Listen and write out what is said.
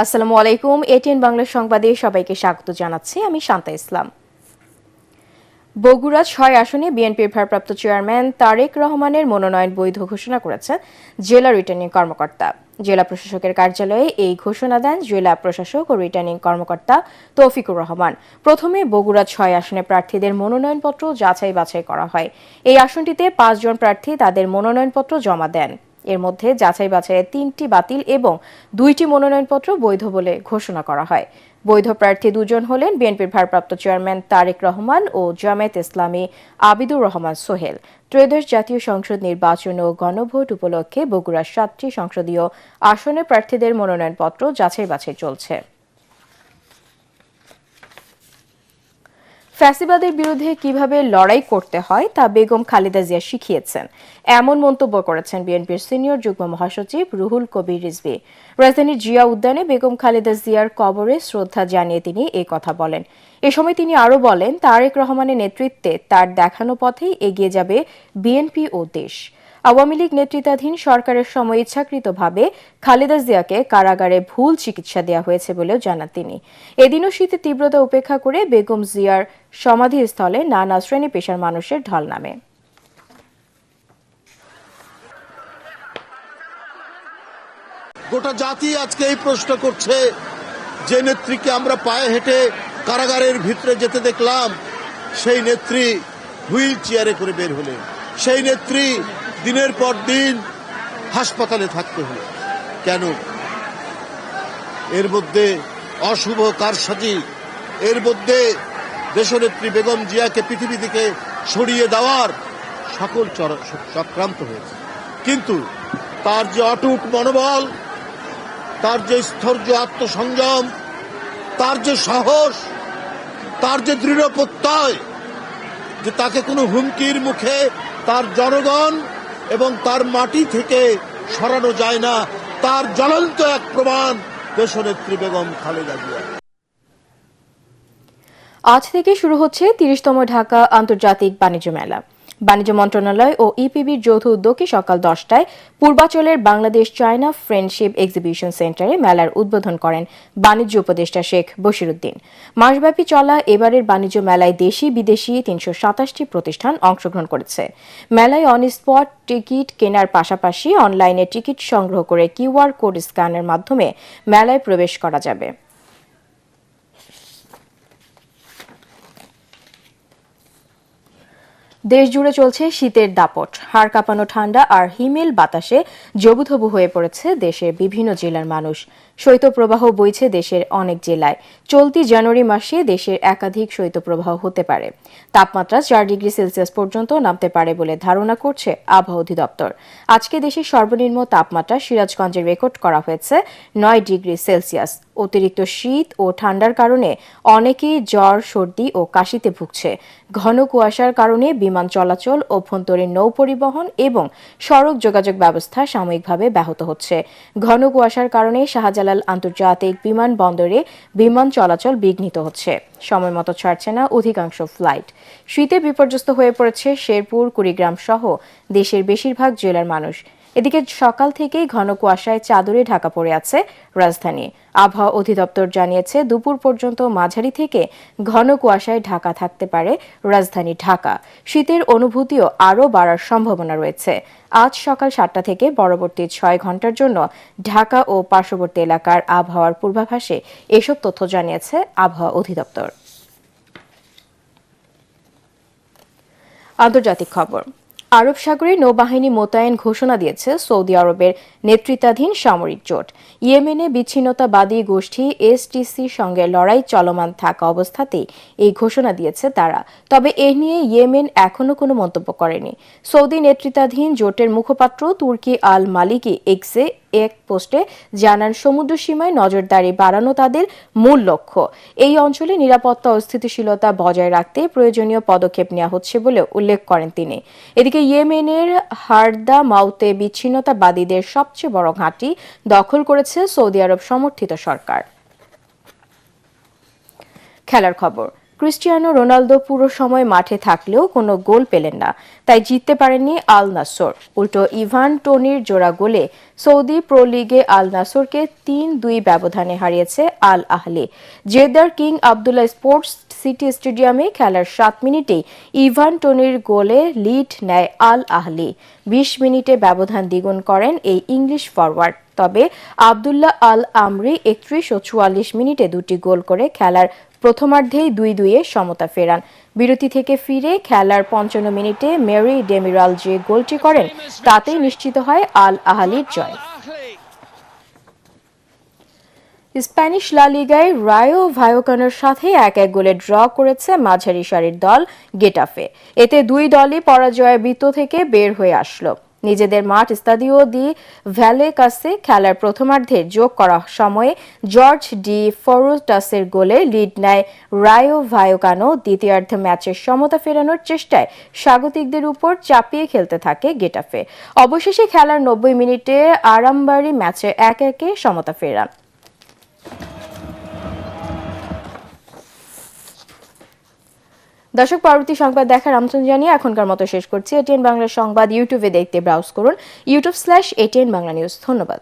আসসালামু আলাইকুম। এটিএন বাংলা সংবাদে সবাইকে স্বাগত জানাচ্ছি। আমি শান্তা ইসলাম। বগুড়া ৬ আসনে বিএনপির ভারপ্রাপ্ত চেয়ারম্যান তারেক রহমানের মনোনয়ন বৈধ ঘোষণা করেছেন জেলা রিটার্নিং কর্মকর্তা। জেলা প্রশাসকের কার্যালয়ে এই ঘোষণা দেন জেলা প্রশাসক ও রিটার্নিং কর্মকর্তা তৌফিকুর রহমান। প্রথমে বগুড়া ৬ আসনে প্রার্থীদের মনোনয়নপত্র যাচাই বাছাই করা হয়। এই আসনটিতে ৫ জন প্রার্থী তাদের মনোনয়নপত্র জমা দেন। এর মধ্যে যাচাই বাছাইয়ে ৩টি বাতিল এবং ২টি মনোনয়নপত্র বৈধ বলে ঘোষণা করা হয়। বৈধ প্রার্থী দুজন হলেন বিএনপির ভারপ্রাপ্ত চেয়ারম্যান তারেক রহমান ও জামায়াত ইসলামী আবিদুর রহমান সোহেল। ত্রয়োদশ জাতীয় সংসদ নির্বাচন ও গণভোট উপলক্ষে বগুড়ার ৭টি সংসদীয় আসনে প্রার্থীদের মনোনয়নপত্র যাচাই বাছাই চলছে। ফ্যাসিবাদের বিরুদ্ধে কিভাবে লড়াই করতে হয় তা বেগম খালেদা জিয়া শিখিয়েছেন, এমন মন্তব্য করেছেন বিএনপির সিনিয়র যুগ্ম মহাসচিব রুহুল কবির রিজভী। রাজধানীর জিয়া উদ্যানে বেগম খালেদা জিয়ার কবরে শ্রদ্ধা জানিয়ে তিনি এই কথা বলেন। এ সময় তিনি আরও বলেন, তারেক রহমানের নেতৃত্বে তার দেখানো পথেই এগিয়ে যাবে বিএনপি ও দেশ। আওয়ামী লীগ নেতৃত্বাধীন সরকারের সময় ইচ্ছাকৃতভাবে খালেদা জিয়াকে কারাগারে ভুল চিকিৎসা দেওয়া হয়েছে বলেও জানান তিনি। এদিনও শীতের তীব্রতা উপেক্ষা করে বেগম জিয়ার সমাধিস্থলে নানা শ্রেণী পেশার মানুষের ঢল নামে। গোটা জাতি আজকে এই প্রশ্ন করছে, যে নেত্রীকে আমরা পায়ে হেঁটে কারাগারের ভিতরে যেতে দেখলাম, সেই নেত্রী হুইল চেয়ারে করে বের হলেন। সেই নেত্রী দিনের পর দিন হাসপাতালে থাকতে হলো কেন? এর মধ্যে অশুভ কারসাজি, এর মধ্যে দেশনেত্রী বেগম জিয়াকে পৃথিবী থেকে সরিয়ে দেওয়ার সকল চক্রান্ত হয়েছে। কিন্তু তার যে অটুট মনোবল, তার যে স্থৈর্য, আত্মসংযম, তার যে সাহস, তার যে দৃঢ় প্রত্যয় যে তাকে কোনো হুমকির মুখে তার জনগণ এবং তার মাটি থেকে সরানো যায় না, তার জ্বলন্ত এক প্রমাণ দেশনেত্রী বেগম খালেদা জিয়া। আজ থেকে শুরু হচ্ছে ৩০তম ঢাকা আন্তর্জাতিক বাণিজ্য মেলা। বাণিজ্য মন্ত্রণালয় ও ইপিবির যৌথ উদ্যোগে সকাল ১০টায় পূর্বাচলের বাংলাদেশ চায়না ফ্রেন্ডশিপ এক্সিবিশন সেন্টারে মেলার উদ্বোধন করেন বাণিজ্য উপদেষ্টা শেখ বশিরউদ্দিন। মাসব্যাপী চলা এবারের বাণিজ্য মেলায় দেশি বিদেশি ৩২৭টি প্রতিষ্ঠান অংশগ্রহণ করেছে। মেলায় অন স্পট টিকিট কেনার পাশাপাশি অনলাইনে টিকিট সংগ্রহ করে কিউআর কোড স্ক্যানের মাধ্যমে মেলায় প্রবেশ করা যাবে। দেশ জুড়ে চলছে শীতের দাপট। হাড় কাঁপানো ঠান্ডা আর হিমেল বাতাসে জবুথবু হয়ে পড়েছে দেশের বিভিন্ন জেলার মানুষ। শৈত্যপ্রবাহ বইছে দেশের অনেক জেলায়। চলতি জানুয়ারি মাসে দেশের একাধিক শৈত্যপ্রবাহ হতে পারে। তাপমাত্রা ৪ ডিগ্রি সেলসিয়াস পর্যন্ত নামতে পারে বলে ধারণা করছে আবহাওয়া অধিদপ্তর। আজকে দেশের সর্বনিম্ন তাপমাত্রা সিরাজগঞ্জে রেকর্ড করা হয়েছে ৯ ডিগ্রি সেলসিয়াস। অতিরিক্ত শীত ও ঠান্ডার কারণে অনেকেই জ্বর, সর্দি ও কাশিতে ভুগছে। ঘন কুয়াশার কারণে বিমান চলাচল, অভ্যন্তরীণ নৌ পরিবহন এবং সড়ক যোগাযোগ ব্যবস্থা সাময়িকভাবে ব্যাহত হচ্ছে। ঘন কুয়াশার কারণে শাহজালাল আন্তর্জাতিক বিমানবন্দরে বিমান চলাচল বিঘ্নিত হচ্ছে। সময়মতো ছাড়ছে না অধিকাংশ ফ্লাইট। শীতে বিপর্যস্ত হয়ে পড়েছে শেরপুর, কুড়িগ্রাম সহ দেশের বেশিরভাগ জেলার মানুষ। এদিকে সকাল থেকেই ঘন কুয়াশায় চাদরে ঢাকা পড়ে আছে রাজধানী। আবহাওয়া অধিদপ্তর জানিয়েছে, দুপুর পর্যন্ত মাঝারি থেকে ঘন কুয়াশায় ঢাকা থাকতে পারে রাজধানী ঢাকা। শীতের অনুভূতিও আরও বাড়ার সম্ভাবনা রয়েছে। আজ সকাল ৭টা থেকে পরবর্তী ৬ ঘন্টার জন্য ঢাকা ও পার্শ্ববর্তী এলাকার আবহাওয়ার পূর্বাভাসে এসব তথ্য জানিয়েছে আবহাওয়া অধিদপ্তর। আন্তর্জাতিক খবর। আরব সাগরে নৌবাহিনী মোতায়েন ঘোষণা দিয়েছে সৌদি আরবের নেতৃত্বাধীন সামরিক জোট। ইয়েমেনে বিচ্ছিন্নতাবাদী গোষ্ঠী এসটিসির সঙ্গে লড়াই চলমান থাকা অবস্থাতেই এই ঘোষণা দিয়েছে তারা। তবে এ নিয়ে ইয়েমেন এখনো কোনো মন্তব্য করেনি। সৌদি নেতৃত্বাধীন জোটের মুখপাত্র তুর্কি আল মালিকি এক্সে এক পোস্টে জানান, সমুদ্র সীমায় নজরদারি বাড়ানো তাদের মূল লক্ষ্য। এই অঞ্চলে নিরাপত্তা ও স্থিতিশীলতা বজায় রাখতে প্রয়োজনীয় পদক্ষেপ নেওয়া হচ্ছে বলে উল্লেখ করেন তিনি। এদিকে ইয়েমেনের হারদা মাউতে বিচ্ছিন্নতাবাদীদের সবচেয়ে বড় ঘাঁটি দখল করেছে সৌদি আরব সমর্থিত সরকার। খেলার খবর। ক্রিস্টিয়ানো রোনালদো পুরো সময় মাঠে থাকলেও কোনো গোল পেলেন না, তাই জিততে পারেননি আল নাসর। উল্টো ইভান টোনির জোড়া গোলে সৌদি প্রো লিগে আল নাসরকে ৩-২ ব্যবধানে হারিয়েছে আল আহলি। জেদ্দার কিং আবদুল্লাহ স্পোর্টস সিটি স্টেডিয়ামে খেলার ৭ মিনিটেই ইভান টোনির গোলে লিড নেয় আল আহলি। ২০ মিনিটে ব্যবধান দ্বিগুণ করেন এই ইংলিশ ফরওয়ার্ড। তবে আবদুল্লাহ আল আমরি ৩১ ও ৪৪ মিনিটে দুটি গোল করে খেলার প্রথমার্ধেই ২-২ সমতা ফেরান। বিরতি থেকে ফিরে খেলার ৫৫ মিনিটে মেরি ডেমিরাল যে গোলটি করেন তাতেই নিশ্চিত হয় আল আহলির জয়। স্প্যানিশ লা লিগায় রায়ো ভায়োকানোর সাথে ১-১ গোলে ড্র করেছে মাঝারি সারির দল গেটাফে। এতে দুই দলই পরাজয়ের বৃত্ত থেকে বের হয়ে আসলো। নিজেদের মাঠ স্তাদিও দি ভ্যালেকাসে খেলার প্রথমার্ধের যোগ করা সময়ে জর্জ ডি ফরুটাসের গোলে লিড নেয় রায়ো ভায়োকানো। দ্বিতীয়ার্ধে ম্যাচের সমতা ফেরানোর চেষ্টায় স্বাগতিকদের উপর চাপিয়ে খেলতে থাকে গেটাফে। অবশেষে খেলার ৯০ মিনিটে আরামবাড়ি ম্যাচে ১-১ সমতা ফেরান। দর্শক, পরবর্তী সংবাদ দেখার আমন্ত্রণ জানিয়ে এখনকার মতো শেষ করছি। এটিএন বাংলা সংবাদ ইউটিউবে দেখতে ব্রাউজ করুন youtube/ATN বাংলা নিউজ। ধন্যবাদ।